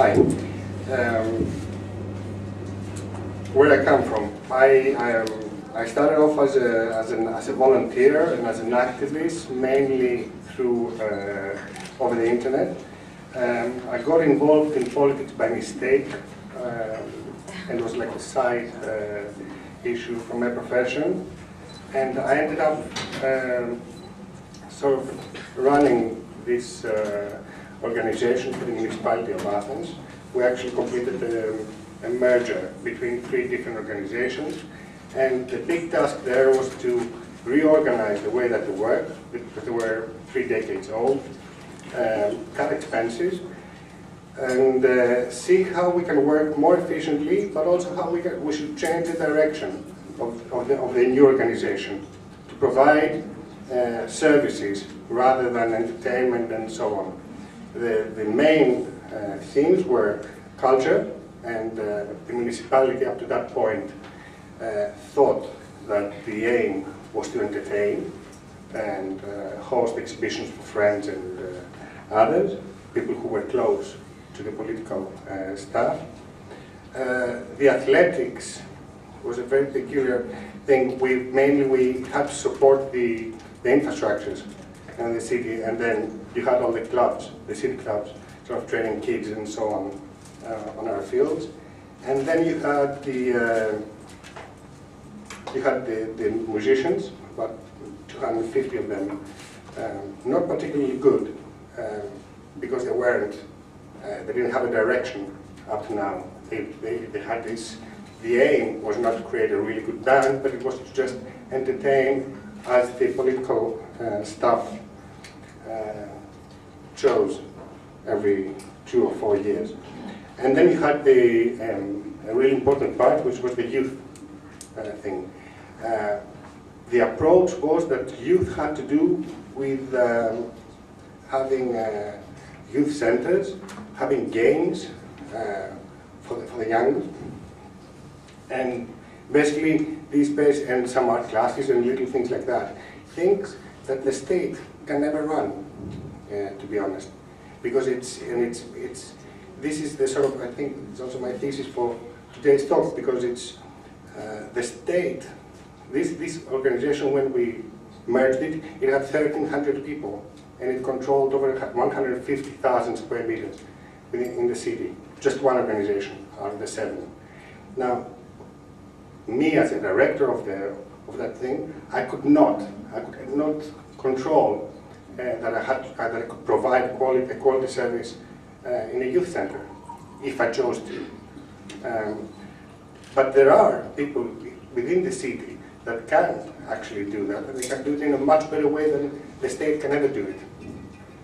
Hi. Where I come from, I started off as a volunteer and as an activist, mainly through over the internet. I got involved in politics by mistake, and it was like a side issue from my profession. And I ended up sort of running this organization for the municipality of Athens. We actually completed a merger between 3 different organizations, and the big task there was to reorganize the way that they work, because they were 3 decades old, cut expenses, and see how we can work more efficiently, but also how we should change the direction of the new organization to provide services rather than entertainment and so on. The main themes were culture, and the municipality up to that point thought that the aim was to entertain and host exhibitions for friends and others, people who were close to the political staff. The athletics was a very peculiar thing. We had to support the infrastructures in the city, and then you had all the clubs, the city clubs, sort of training kids and so on our fields. And then you had the musicians, about 250 of them, not particularly good, because they didn't have a direction up to now. They had this, the aim was not to create a really good band, but it was to just entertain as the political staff chose every 2 or 4 years. And then you had a really important part, which was the youth thing. The approach was that youth had to do with having youth centers, having games for the young, and basically these based and some art classes and little things like that. Things that the state can never run, to be honest, because this is the sort of, I think it's also my thesis for today's talk, because it's the state. This organization, when we merged it, it had 1,300 people, and it controlled over 150,000 square meters in the city. Just one organization out of the 7. Now, me as a director of that thing, I could not control that I could provide a quality service in a youth center if I chose to. But there are people within the city that can actually do that, and they can do it in a much better way than the state can ever do it.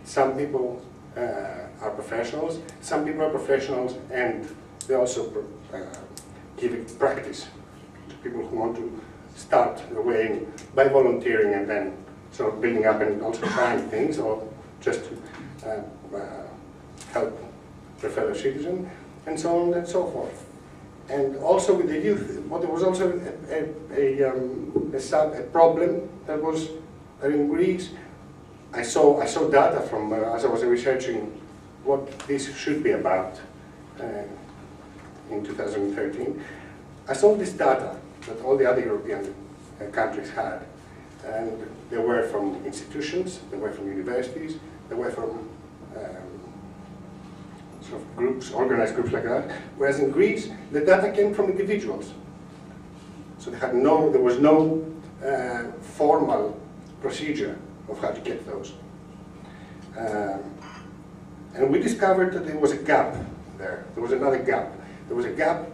Some people are professionals, some people are professionals, and they also give practice to people who want to start their way by volunteering and then sort of building up and also trying things, or just to help their fellow citizen, and so on and so forth. And also with the youth, but there was also a problem that was that in Greece. I saw data from as I was researching what this should be about in 2013. I saw this data that all the other European countries had, and they were from institutions, they were from universities, they were from sort of groups, organized groups like that. Whereas in Greece, the data came from individuals. So there was no formal procedure of how to get those. And we discovered that there was a gap there. There was another gap. There was a gap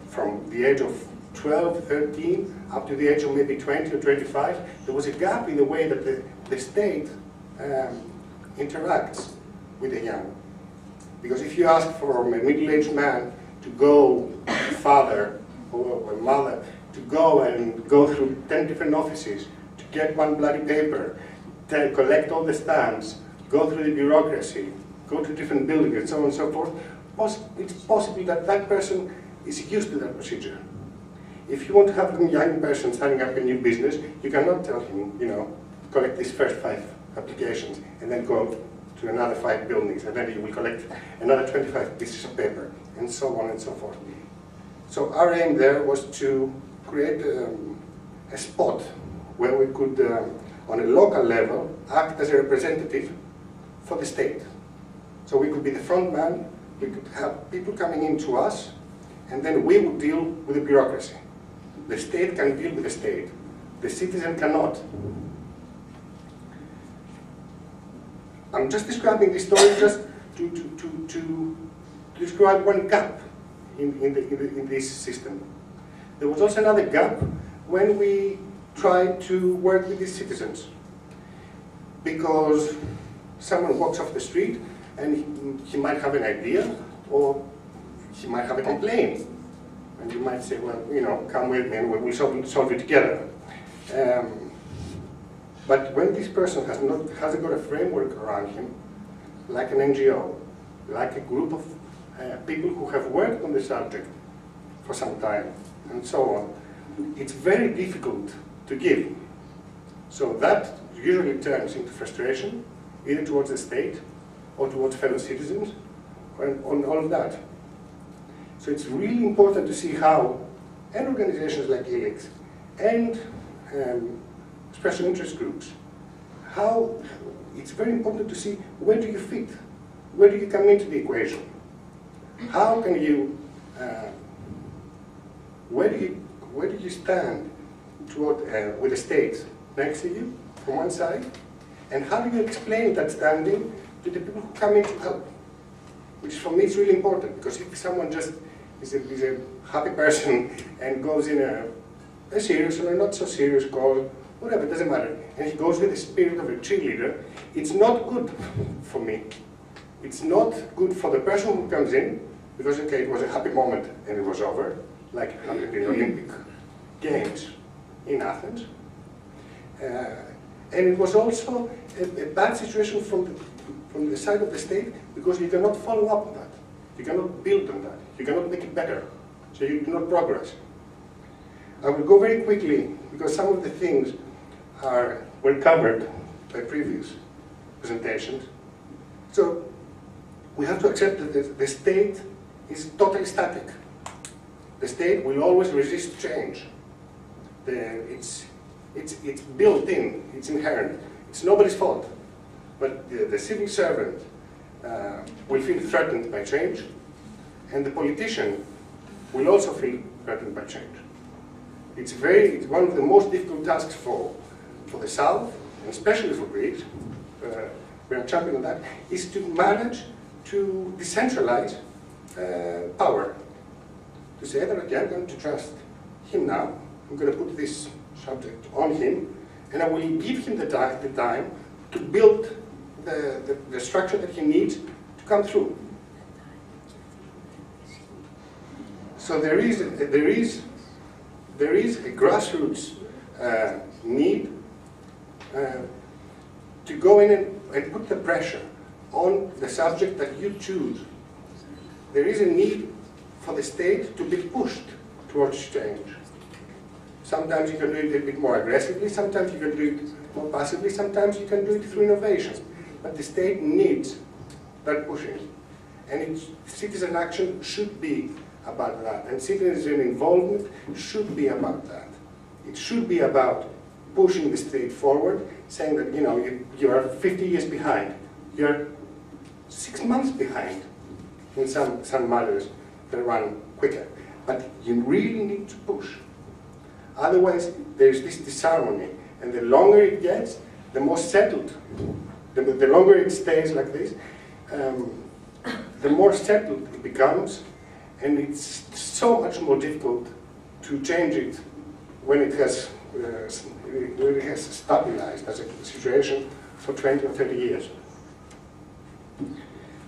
from the age of 12, 13, up to the age of maybe 20 or 25. There was a gap in the way that the state interacts with the young. Because if you ask for a middle-aged man to go, a father or a mother, to go through 10 different offices, to get one bloody paper, to collect all the stamps, go through the bureaucracy, go to different buildings, and so on and so forth, it's possible that that person is used to that procedure. If you want to have a young person starting up a new business, you cannot tell him, collect these first 5 applications and then go to another 5 buildings, and then you will collect another 25 pieces of paper, and so on and so forth. So our aim there was to create a spot where we could, on a local level, act as a representative for the state. So we could be the front man, we could have people coming in to us, and then we would deal with the bureaucracy. The state can deal with the state. The citizen cannot. I'm just describing this story just to describe one gap in this system. There was also another gap when we tried to work with these citizens. Because someone walks off the street and he might have an idea, or he might have a complaint. And you might say, well, you know, come with me and we'll solve it together. But when this person hasn't got a framework around him, like an NGO, like a group of people who have worked on the subject for some time, and so on, it's very difficult to give. So that usually turns into frustration, either towards the state or towards fellow citizens, on all of that. So it's really important to see how, and organizations like ELIX, and special interest groups, how it's very important to see where do you fit, where do you come into the equation, how can you, where do you stand toward, with the state next to you from one side, and how do you explain that standing to the people who come in to help, which for me is really important, because if someone just is a happy person and goes in a serious or a not so serious call, whatever, it doesn't matter, and he goes with the spirit of a cheerleader, it's not good for me. It's not good for the person who comes in, because okay, it was a happy moment and it was over, like at the Olympic Games in Athens. And it was also a bad situation from the side of the state, because you cannot follow up on that. You cannot build on that. You cannot make it better. So you do not progress. I will go very quickly, because some of the things were covered by previous presentations. So we have to accept that the state is totally static. The state will always resist change. It's built in, it's inherent. It's nobody's fault. But the civil servant will feel threatened by change, and the politician will also feel threatened by change. It's one of the most difficult tasks for the South, and especially for Greece, we are champion on that, is to manage to decentralize power. To say that, okay, I'm going to trust him now, I'm going to put this subject on him, and I will give him the time to build the structure that he needs to come through. So there is a grassroots need to go in and put the pressure on the subject that you choose. There is a need for the state to be pushed towards change. Sometimes you can do it a bit more aggressively, sometimes you can do it more passively, sometimes you can do it through innovations. But the state needs that pushing. And citizen action should be about that. And citizen involvement should be about that. It should be about pushing the state forward, saying that, you know, you are 50 years behind. You're 6 months behind in some matters that run quicker. But you really need to push. Otherwise, there's this disharmony. And the longer it gets, the more settled. The longer it stays like this, the more settled it becomes, and it's so much more difficult to change it when it has stabilized as a situation for 20 or 30 years.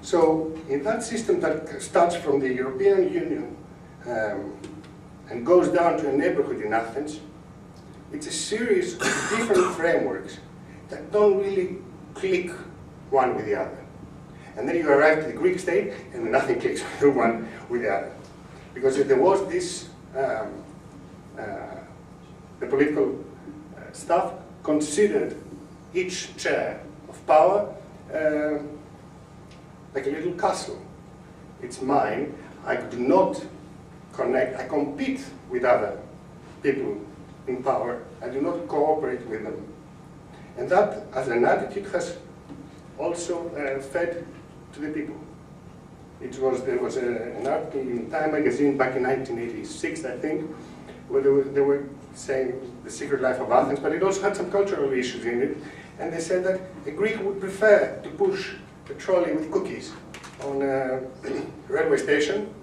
So in that system that starts from the European Union and goes down to a neighborhood in Athens, it's a series of different frameworks that don't really click one with the other. And then you arrive to the Greek state, and nothing clicks one with the other. Because there was this, the political staff considered each chair of power like a little castle. It's mine. I do not connect. I compete with other people in power. I do not cooperate with them. And that, as an attitude, has also fed to the people. There was an article in Time magazine back in 1986, I think, where they were saying the secret life of Athens, but it also had some cultural issues in it. And they said that a Greek would prefer to push a trolley with cookies on a railway station,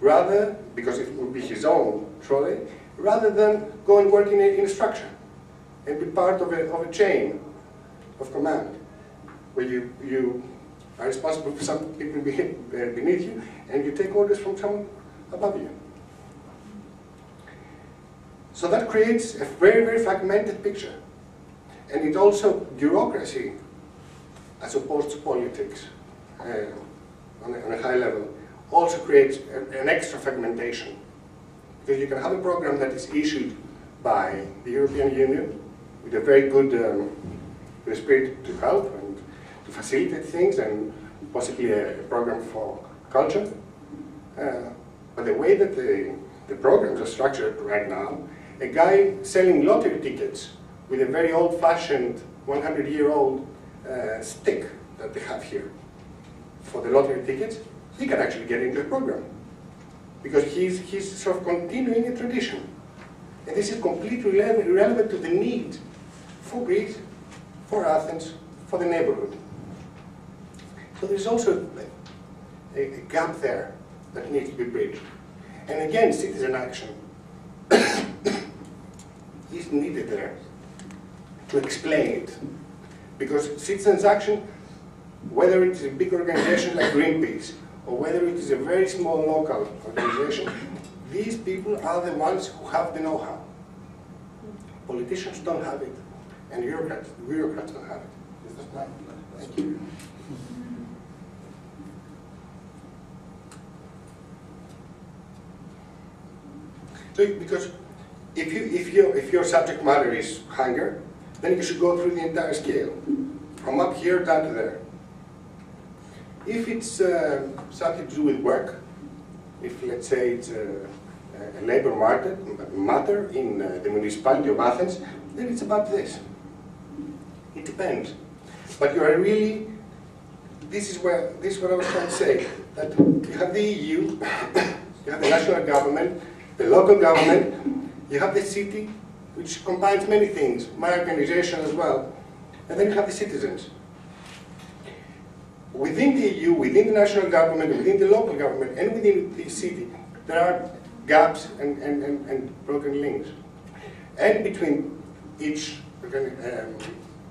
rather, because it would be his own trolley, rather than go and work in a structure and be part of a chain of command, where you are responsible for some people beneath you, and you take orders from someone above you. So that creates a very, very fragmented picture. And it also, bureaucracy, as opposed to politics, on a high level, also creates an extra fragmentation. Because you can have a program that is issued by the European Union with a very good spirit to help and to facilitate things, and possibly a program for culture. But the way that the programs are structured right now, a guy selling lottery tickets with a very old-fashioned 100-year-old stick that they have here for the lottery tickets, he can actually get into a program, because he's sort of continuing a tradition. And this is completely irrelevant to the need for Greece, for Athens, for the neighborhood. So there's also a gap there that needs to be bridged. And again, citizen action is needed there to explain it. Because citizens' action, whether it is a big organization like Greenpeace, or whether it is a very small local organization, these people are the ones who have the know-how. Politicians don't have it, and bureaucrats don't have it. Is that right? Thank you. So, because if your subject matter is hunger, then you should go through the entire scale, from up here down to there. If it's something to do with work, if let's say it's a labor matter in the municipality of Athens, then it's about this. It depends. But you are really, this is what I was trying to say, that you have the EU, you have the national government, the local government, you have the city, which combines many things, my organization as well, and then you have the citizens. Within the EU, within the national government, within the local government, and within the city, there are gaps and broken links. And between each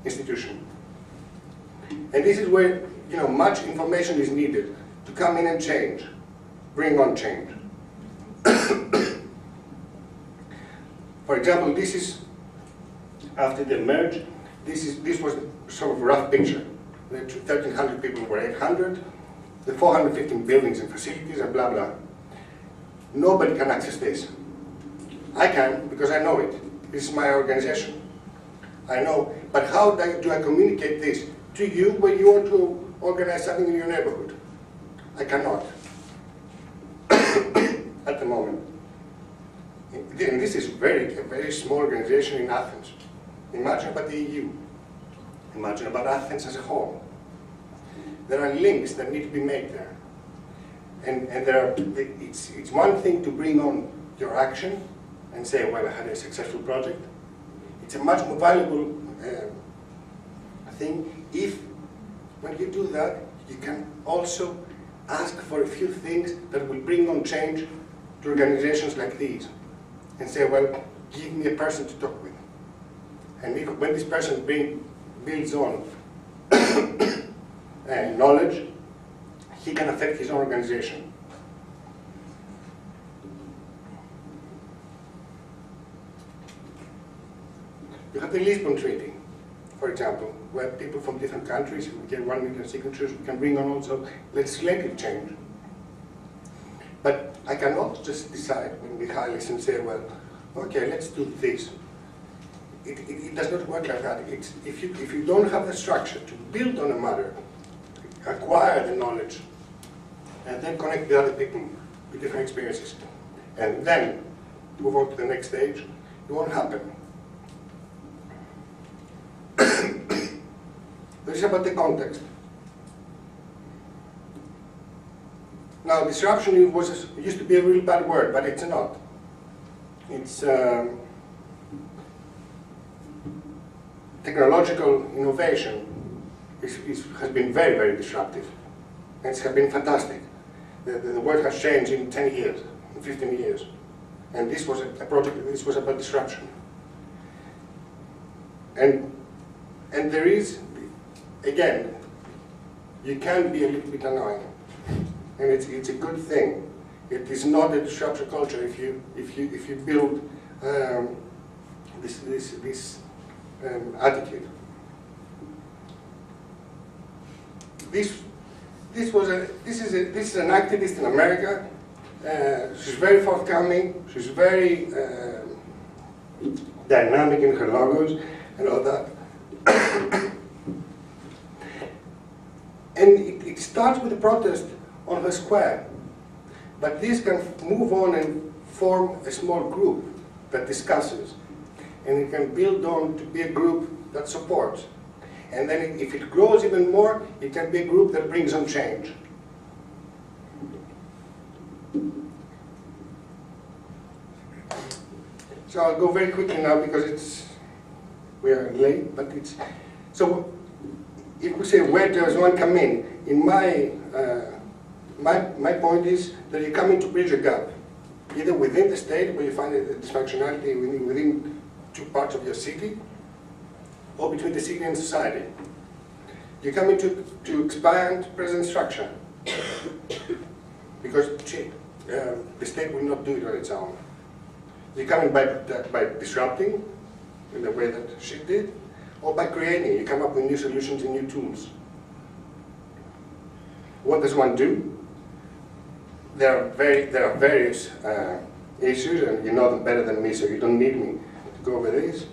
institution. And this is where much information is needed to come in and change, bring on change. For example, this is after the merge. This was sort of a rough picture. The 1,300 people were 800. The 415 buildings and facilities and blah blah. Nobody can access this. I can, because I know it. This is my organization. I know. But how do I communicate this to you when you want to organize something in your neighborhood? I cannot. At the moment. And this is a very small organization in Athens. Imagine about the EU. Imagine about Athens as a whole. There are links that need to be made there. And it's one thing to bring on your action and say, well, I had a successful project. It's a much more valuable thing if, when you do that, you can also ask for a few things that will bring on change to organizations like these. And say, well, give me a person to talk with. And when this person builds on knowledge, he can affect his own organization. You have the Lisbon Treaty, for example, where people from different countries, if we get 1 million signatures, we can bring on also legislative change. But I cannot just decide when Michalis and say, well, okay, let's do this. It does not work like that. If you don't have the structure to build on a matter, acquire the knowledge and then connect with other people with different experiences. And then move on to the next stage. It won't happen. This is about the context. Now, disruption used to be a really bad word, but it's not. It's technological innovation has been very, very disruptive. And it's been fantastic. The world has changed in 10 years, in 15 years. And this was a project, this was about disruption. And there is, again, you can be a little bit annoying. And it's a good thing. It is not a disruption culture if you build this attitude. This is an activist in America. She's very forthcoming. She's very dynamic in her logos and all that. And it starts with a protest on the square, but this can move on and form a small group that discusses, and it can build on to be a group that supports. And then if it grows even more, it can be a group that brings on change. So I'll go very quickly now because we are late, but so if we say where does one come in my point is that you come in to bridge a gap, either within the state where you find a dysfunctionality within two parts of your city, or between the city and society. You come in to expand present structure, because the state will not do it on its own. You come in by disrupting, in the way that she did, or by creating. You come up with new solutions and new tools. What does one do? There are various issues, and you know them better than me, so you don't need me to go over this.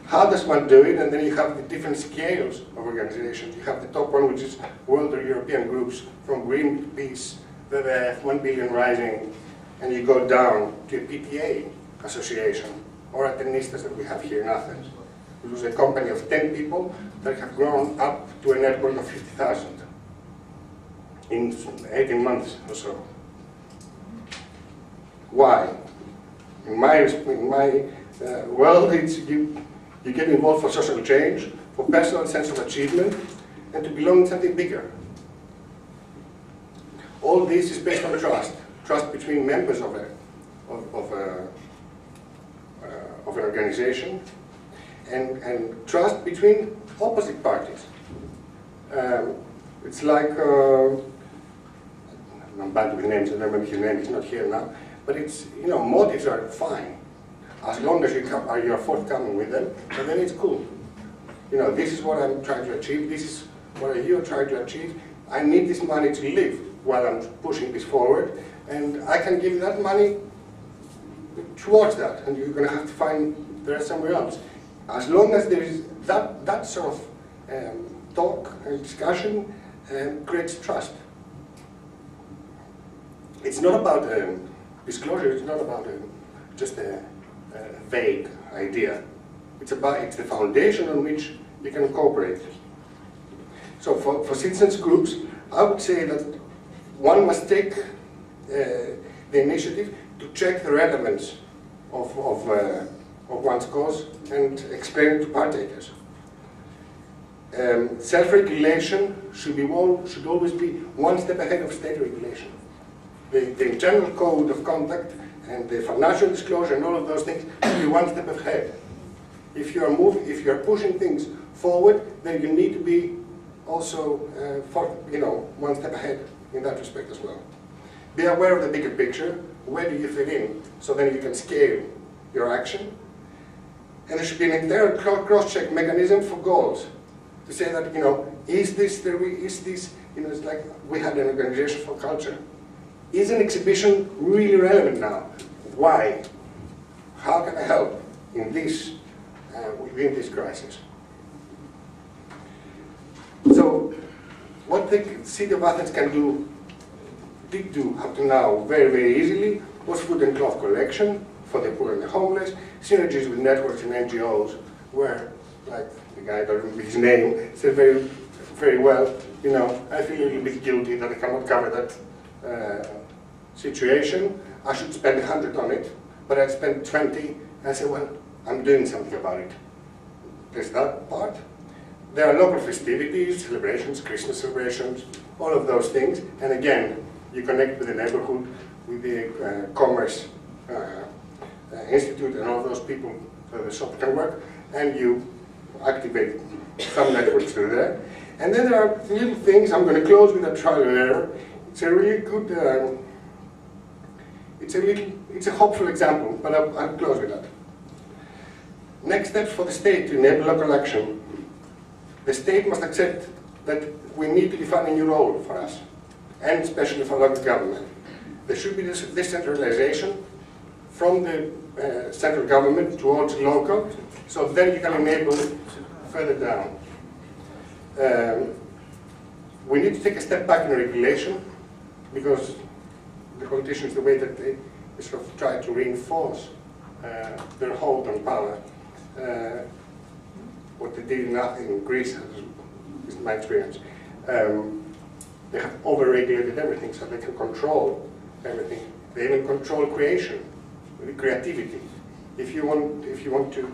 How does one do it? And then you have the different scales of organizations. You have the top one, which is world or European groups, from Greenpeace, WWF, 1 Billion Rising, and you go down to a PTA association, or Athenistas that we have here in Athens, which was a company of 10 people that have grown up to a network of 50,000 in 18 months or so. Why? In my world, it's you get involved for social change, for personal sense of achievement, and to belong to something bigger. All this is based on trust between members of an organization, and trust between opposite parties. It's like, I'm bad with names, I don't remember his name, he's not here now, but it's, motives are fine, as long as you're forthcoming with them, and then it's cool. This is what I'm trying to achieve, this is what you're trying to achieve, I need this money to live while I'm pushing this forward, and I can give that money towards that, and you're going to have to find the rest somewhere else. As long as there is that sort of talk and discussion, creates trust. It's not about disclosure, it's not about just a vague idea. It's the foundation on which you can cooperate. So for citizens groups, I would say that one must take the initiative to check the relevance of one's cause and explain it to partakers. Self-regulation should always be one step ahead of state regulation. The internal code of conduct and the financial disclosure and all of those things should be one step ahead. If you are pushing things forward, then you need to be also one step ahead in that respect as well. Be aware of the bigger picture. Where do you fit in? So then you can scale your action. And there should be an internal cross-check mechanism for goals. To say that, is this, it's like we had an organization for culture. Is an exhibition really relevant now? Why? How can I help in this, within this crisis? So, what the city of Athens can do did do up to now very, very easily was food and cloth collection for the poor and the homeless, synergies with networks and NGOs, where, like the guy, I don't remember his name, said very, very well, you know, I feel a little bit guilty that I cannot cover that situation. I should spend 100 on it, but I spent 20, and I said, well, I'm doing something about it. There's that part. There are local festivities, celebrations, Christmas celebrations, all of those things, and again, you connect with the neighborhood, with the Commerce Institute and all those people so the shop can work, and you activate some networks through there. And then there are little things. I'm going to close with a trial and error. It's a really good, it's a hopeful example, but I'll close with that. Next steps for the state to enable local action. The state must accept that we need to define a new role for us, and especially for local government. There should be this decentralization from the central government towards local, so then you can enable further down. We need to take a step back in regulation, because the politicians, the way that they sort of try to reinforce their hold on power, what they did in Athens, in Greece, is my experience. They have over-regulated everything, so they can control everything. They even control creation, creativity. If you want to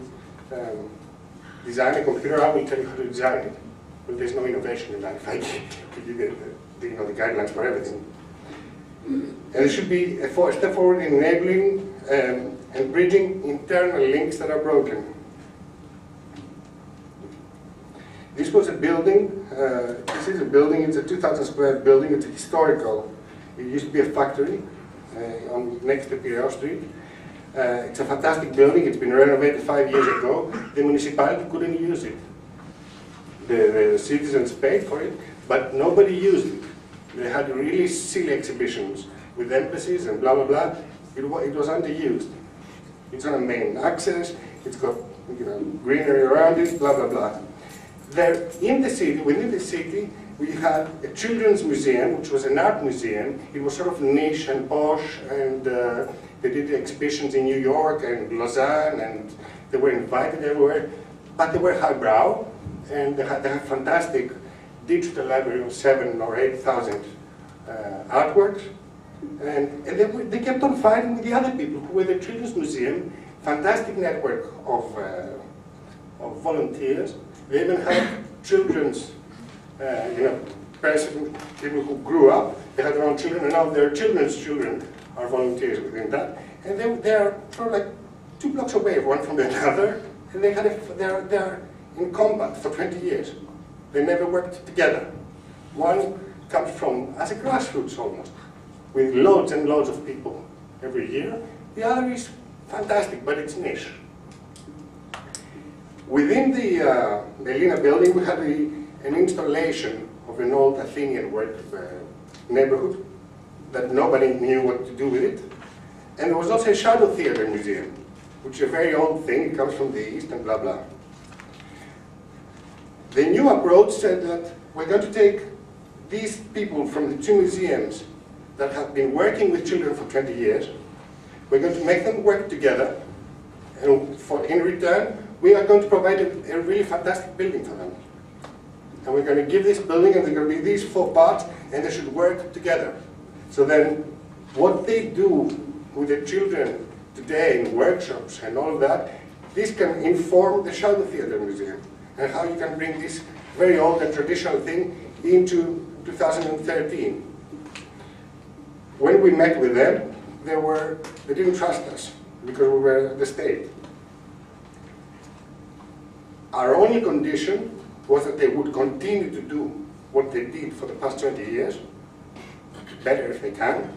design a computer, I will tell you how to design it. But there's no innovation in that. If I give you the guidelines for everything. And there should be a step forward in enabling and bridging internal links that are broken. This was a building. This is a building. It's a 2,000 square building. It's historical. It used to be a factory next to Piraeus Street. It's a fantastic building. It's been renovated 5 years ago. The municipality couldn't use it. The citizens paid for it, but nobody used it. They had really silly exhibitions with embassies and blah, blah, blah. It was underused. It's on a main access. It's got greenery around it, blah, blah, blah. There, in the city, within the city, we had a children's museum, which was an art museum. It was sort of niche and posh, and they did exhibitions in New York and Lausanne, and they were invited everywhere. But they were highbrow, and they had fantastic digital library of 7,000 or 8,000 artworks. And they kept on fighting with the other people who were the Children's Museum, fantastic network of volunteers. They even had children's, people who grew up, they had their own children, and now their children's children are volunteers within that. And they are sort of like 2 blocks away, one from the other, and they're in combat for 20 years. They never worked together. One comes from, as a grassroots almost, with loads and loads of people every year. The other is fantastic, but it's niche. Within the Elena building, we had an installation of an old Athenian neighborhood that nobody knew what to do with it. And there was also a shadow theater museum, which is a very old thing. It comes from the East and blah, blah. The new approach said that we're going to take these people from the 2 museums that have been working with children for 20 years. We're going to make them work together, and in return, we are going to provide a really fantastic building for them. And we're going to give this building, and there are going to be these 4 parts, and they should work together. So then, what they do with the children today in workshops and all of that, this can inform the Shadow Theater Museum, and how you can bring this very old and traditional thing into 2013. When we met with them, they didn't trust us because we were the state. Our only condition was that they would continue to do what they did for the past 20 years, better if they can,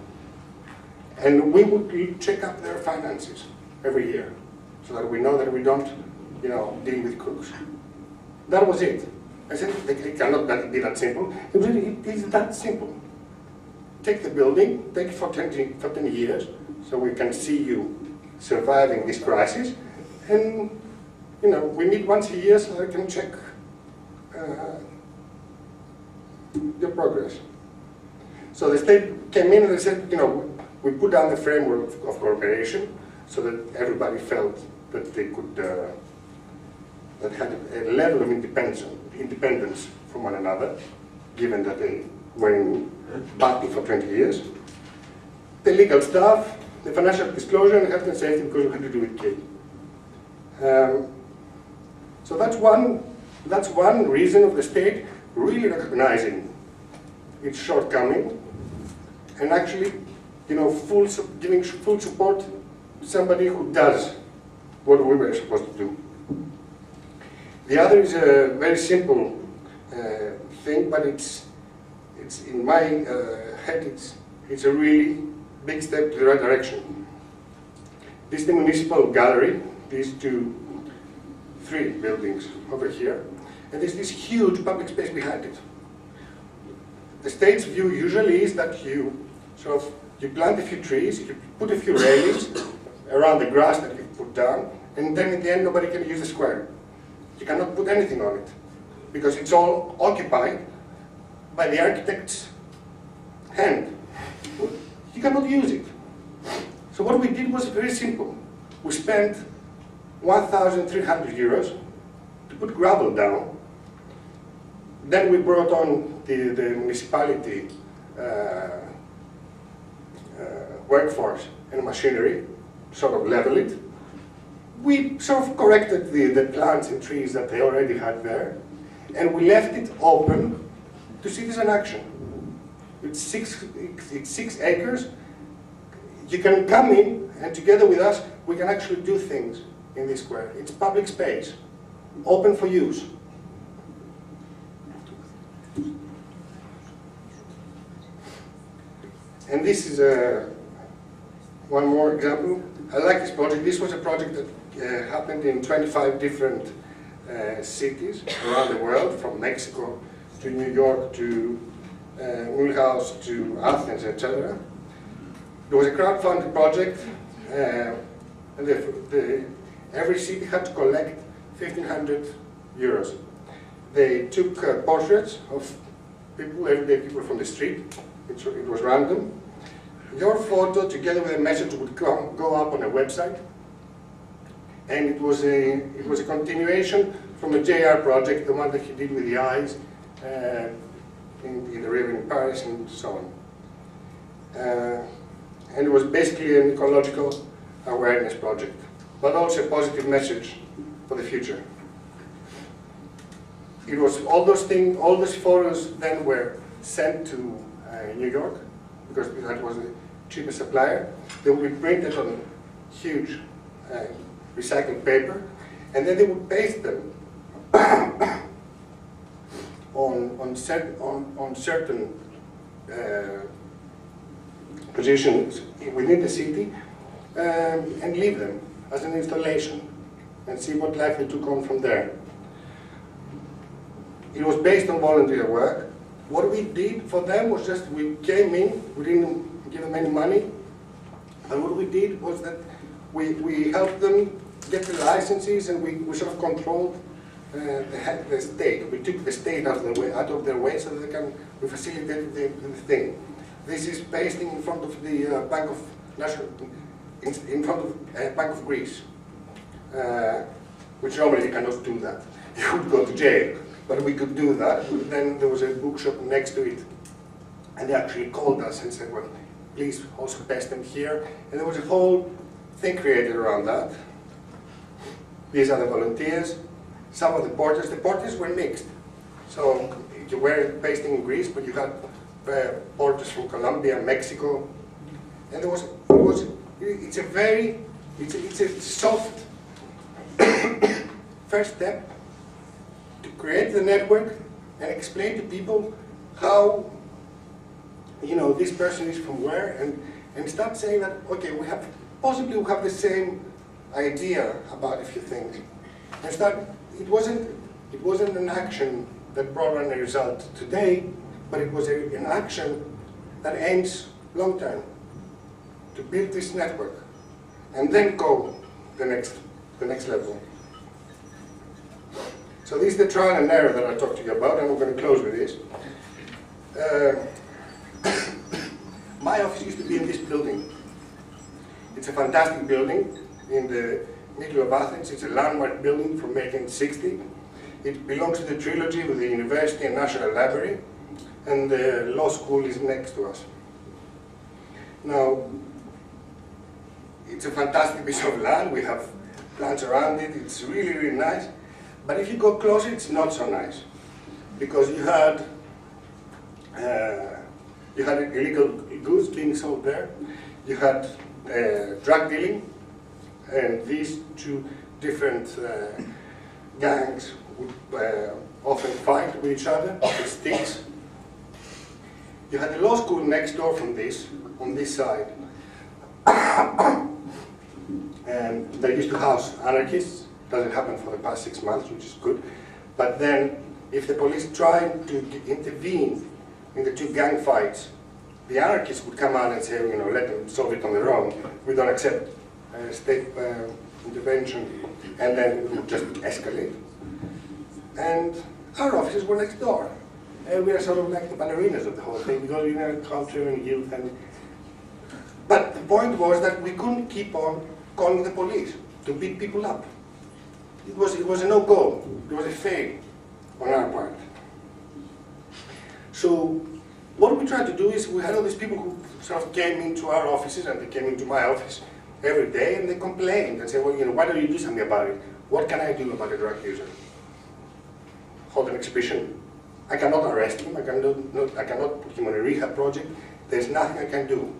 and we would check up their finances every year so that we know that we don't, deal with crooks. That was it. I said, it cannot be that simple. It is that simple. Take the building, take it for 10 years, so we can see you surviving this crisis, and we meet once a year so I can check your progress. So the state came in and they said, you know, we put down the framework of cooperation so that everybody felt that they could, that had a level of independence from one another, given that they were in battle for 20 years. The legal stuff, the financial disclosure, and health and safety, because we had to do with K. So that's one reason of the state really recognizing its shortcoming and actually, you know, giving full support to somebody who does what we were supposed to do. The other is a very simple thing, but it's in my head, it's a really big step to the right direction. This is the municipal gallery, these three buildings over here, and there's this huge public space behind it. The state's view usually is that you plant a few trees, you put a few railings around the grass that you've put down, and then in the end nobody can use the square. You cannot put anything on it, because it's all occupied by the architect's hand. You cannot use it. So what we did was very simple. We spent 1,300 euros to put gravel down. Then we brought on the municipality workforce and machinery, sort of level it. We sort of corrected the plants and trees that they already had there, and we left it open to citizen action. It's 6 acres. You can come in, and together with us, we can actually do things in this square. It's public space, open for use. And this is one more example. I like this project. This was a project that happened in 25 different cities around the world, from Mexico to New York to Mulhouse to Athens, etc. It was a crowdfunded project, and every city had to collect 1,500 euros. They took portraits of people, everyday people from the street. It was random. Your photo, together with a message, would go up on a website, and it was a continuation from a JR project, the one that he did with the eyes in the river in Paris and so on. And it was basically an ecological awareness project, but also a positive message for the future. It was all those photos then were sent to New York, because that was the cheapest supplier. They would be printed on huge recycled paper, and then they would paste them on certain positions within the city, and leave them as an installation and see what life they took on from there. It was based on volunteer work. What we did for them was just, we came in, we didn't give them any money, and what we did was that we helped them get the licenses, and we sort of controlled the state. We took the state out of their way so that we facilitated the thing. This is based in front of the Bank of Greece, which normally you cannot do that. You would go to jail. But we could do that. Then there was a bookshop next to it, and they actually called us and said, well, please also paste them here. And there was a whole thing created around that. These are the volunteers. Some of the porters were mixed. So you were pasting in Greece, but you had porters from Colombia, Mexico. And it's a soft first step to create the network and explain to people how, you know, this person is from where, and start saying that, okay, we have the same idea about a few things. And it wasn't an action that brought on a result today, but it was an action that aims long term to build this network and then go the next level. So this is the trial and error that I talked to you about, and we're going to close with this. My office used to be in this building. It's a fantastic building in the middle of Athens. It's a landmark building from 1860. It belongs to the trilogy with the university and national library, and the law school is next to us. Now, it's a fantastic piece of land. We have plants around it. It's really, really nice. But if you go closer, it's not so nice, because you had illegal goods being sold there. You had drug dealing, and these two different gangs would often fight with each other with sticks. You had the law school next door from this, on this side. And they used to house anarchists. Doesn't happen for the past 6 months, which is good. But then, if the police tried to intervene in the two gang fights, the anarchists would come out and say, you know, let them solve it on their own. We don't accept state intervention, and then it would just escalate. And our offices were next door. And we are sort of like the ballerinas of the whole thing, because you know, culture and youth. But the point was that we couldn't keep on calling the police to beat people up. It was a no-go. It was a fail on our part. So what we tried to do is we had all these people who sort of came into our offices, and they came into my office every day, and they complained and said, well, you know, why don't you do something about it? What can I do about a drug user? Hold an exhibition. I cannot arrest him. I cannot put him on a rehab project. There's nothing I can do.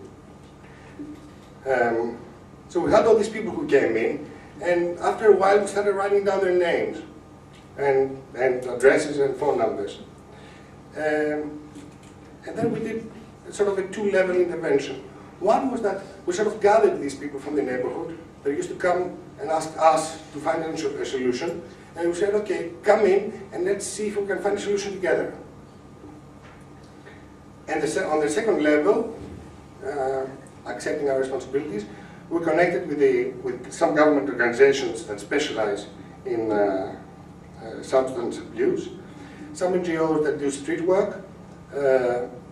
So we had all these people who came in, and after a while we started writing down their names and addresses and phone numbers. And then we did sort of a two-level intervention. One was that we sort of gathered these people from the neighborhood. They used to come and ask us to find a solution. And we said, okay, come in and let's see if we can find a solution together. And on the second level, accepting our responsibilities, we connected with some government organizations that specialize in substance abuse, some NGOs that do street work.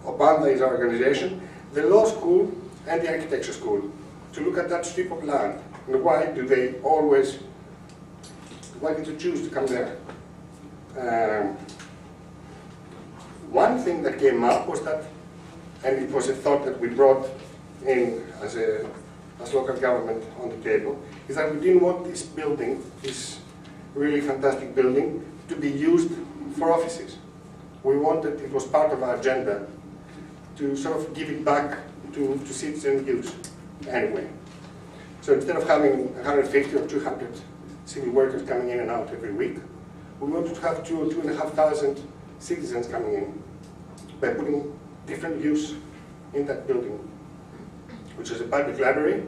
Obanda is our organization, the law school and the architecture school, to look at that strip of land. And why did they choose to come there? One thing that came up was that, and it was a thought that we brought in as local government on the table, is that we didn't want this building, this really fantastic building, to be used for offices. We wanted, it was part of our agenda, to sort of give it back to citizen use anyway. So instead of having 150 or 200 civil workers coming in and out every week, we wanted to have 2,000 or 2,500 citizens coming in by putting different use in that building, which is a public library,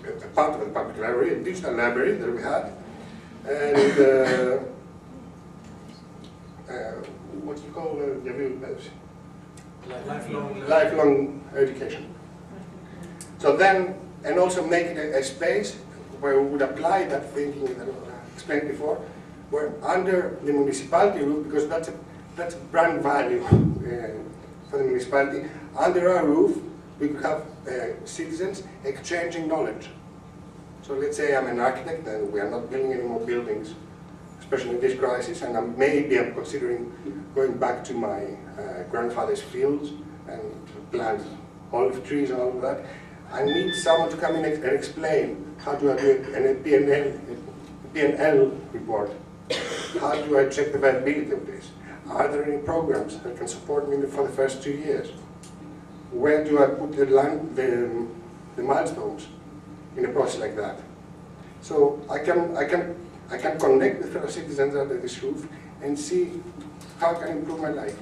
a part of the public library, a digital library that we had, and what do you call lifelong education. So then, and also make it a space where we would apply that thinking that I explained before, where under the municipality roof, because that's a brand value for the municipality, under our roof we could have citizens exchanging knowledge. So let's say I'm an architect and we are not building any more buildings, especially in this crisis, and I'm considering going back to my grandfather's fields and to plant olive trees and all of that. I need someone to come in and explain how do I do a P&L report. How do I check the viability of this? Are there any programs that can support me for the first 2 years? Where do I put the milestones in a process like that? So I can connect with fellow citizens under this roof and see how I can improve my life.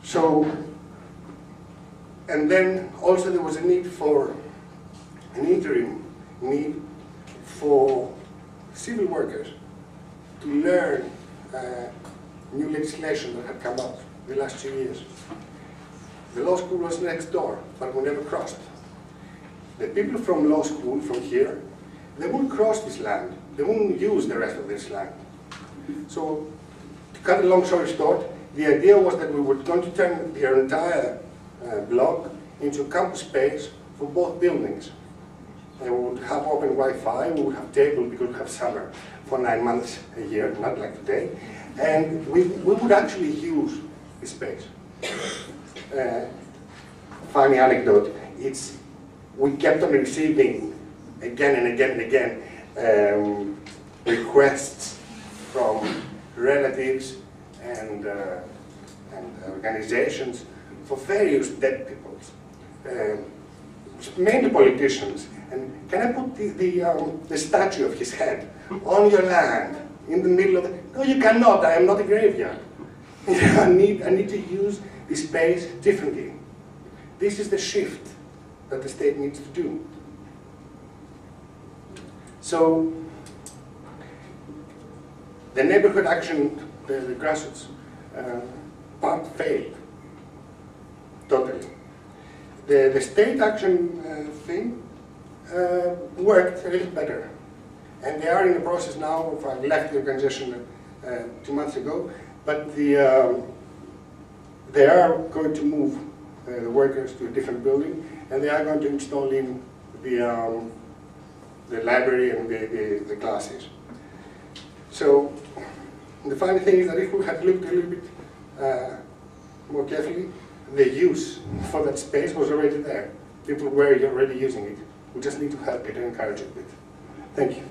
So, and then also there was a need for an interim need for civil workers to learn new legislation that had come up the last 2 years. The law school was next door, but we never crossed. The people from law school, from here, they wouldn't cross this land. They wouldn't use the rest of this land. So, to cut a long story short, the idea was that we were going to turn the entire block into campus space for both buildings. And we would have open Wi-Fi, we would have table because we have summer for 9 months a year, not like today. And we would actually use the space. Funny anecdote, we kept on receiving again and again and again requests from relatives and organizations for various dead peoples, mainly politicians. And can I put the statue of his head on your land in the middle of it? No, you cannot. I am not a graveyard. I need to use the space differently. This is the shift that the state needs to do. So the neighborhood action, the grassroots part failed totally. The state action thing worked a little better. And they are in the process now of, I left the organization 2 months ago, but they are going to move the workers to a different building, and they are going to install in the library and the classes. So the funny thing is that if we had looked a little bit more carefully, the use for that space was already there. People were already using it. We just need to help it and encourage it a bit. Thank you.